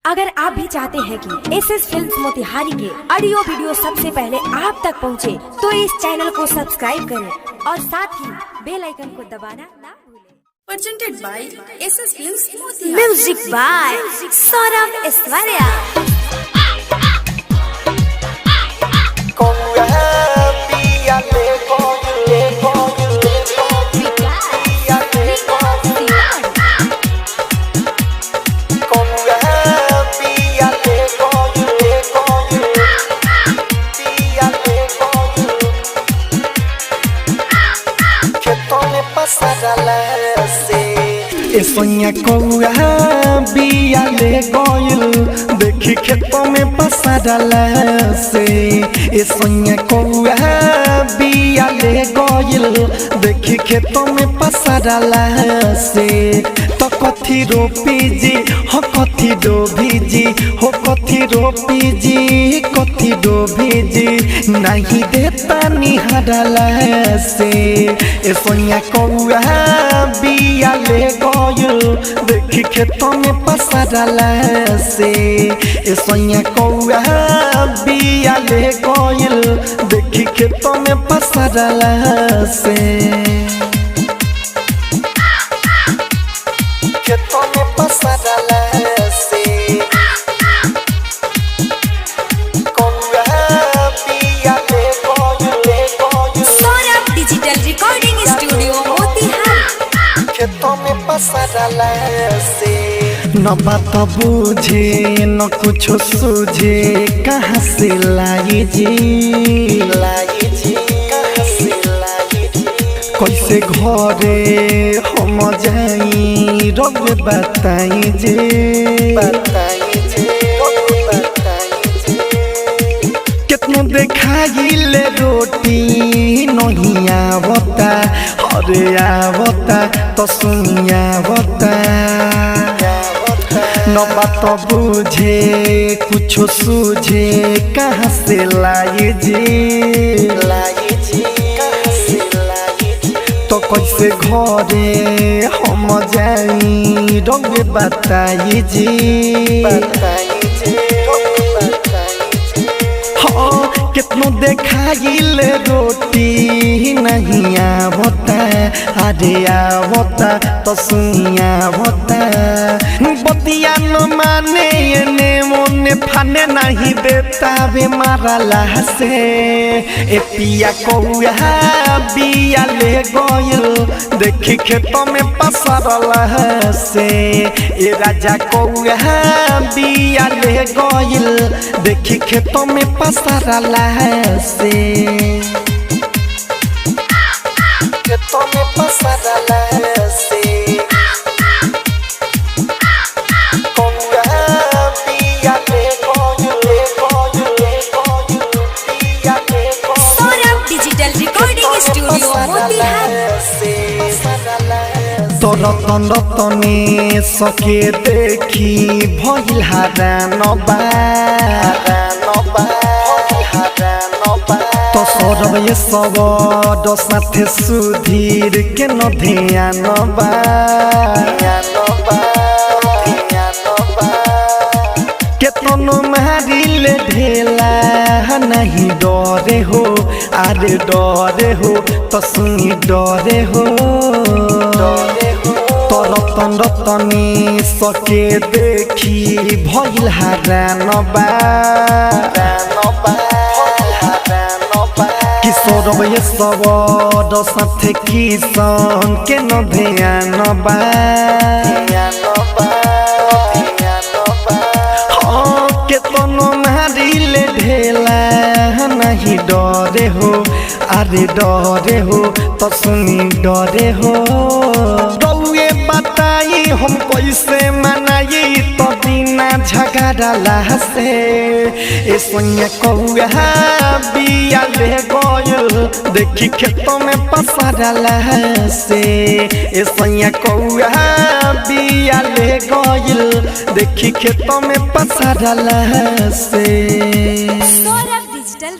अगर आप भी चाहते हैं कि एसएस फिल्म्स मोतिहारी के ऑडियो वीडियो सबसे पहले आप तक पहुंचे, तो इस चैनल को सब्सक्राइब करें और साथ ही बेल आइकन को दबाना ना भूलें। Presented by SS Films Motihari. Music by Saurabh Aishwarya. Sonia कौआ बिया ले गइल देखी खेतों में पसा डाला से। सोनिया कौआ बिया ले गइल देखी खेतों में पसा डाला से। तो कथी रोपी जी हो कथी डोभी जी हो कथी रोपी जी कथी डोभी जी नहीं देता निहारला से। सोनिया कौआ बिया ले गइल देखी खेतों में पसा डाला से। सोनिया कौआ बिया ले गइल देखी खेतों में पसा डाला से। खेतों में पसा डाला से। कौआ बिया ले गइल Saurabh digital recording studio Motihari. खेतों में पसा डाला से। न बात बूझे न कुछ सूझे कहाँ से लाई जी कहाँ से लाई जी। कैसे घरे हम जाई रब बताई जे कितनो देखाई ले रोटी नहीं आवता अरे आवता तो सुनिया आवता। न बात बूझे कुछ सूझे कहाँ से लाई जी कहाँ से लाई जी। तो कैसे घरे हम जाई रब बताई जी हाँ कितनो देखाइल रोटी नहीं आवता अरे आवता तो सुनिया आवता। बतिया न माने एने मोने फाने नहीं देता बे मारला से। ए पिया कौआ बिया ले गइल देखी खेतों में पसरला से। ए राजा कौआ बिया ले गइल देखी खेतों में पसरला से। खेतों में पसरला से। Saurabh digital recording studio Motihari. तो रतन रतने सके देखी भइल हारान तो सौरभ ये सब साथे सुधीर के न ध्यान केतनो मारिले ढेला नहीं डरे हो अरे डरे हो तो सुनी डरे हो। तो रतन रतनी सके देखी भइल हारान किशोर ये सब साथे किसान के न ध्यान केतनो मारिले ढेला नहीं डरे हो अरे डरे हो तो सुनी डरे हो। रउए बताई हम कैसे मनाई तो बिना झगड़ा से। ए सोनिया कौआ बिया ले गइल देखी खेतों में पसा डाला से। ए सोनिया कौआ बिया ले गइल देखी खेतों में पसा डाला से। सौरभ डिजिटल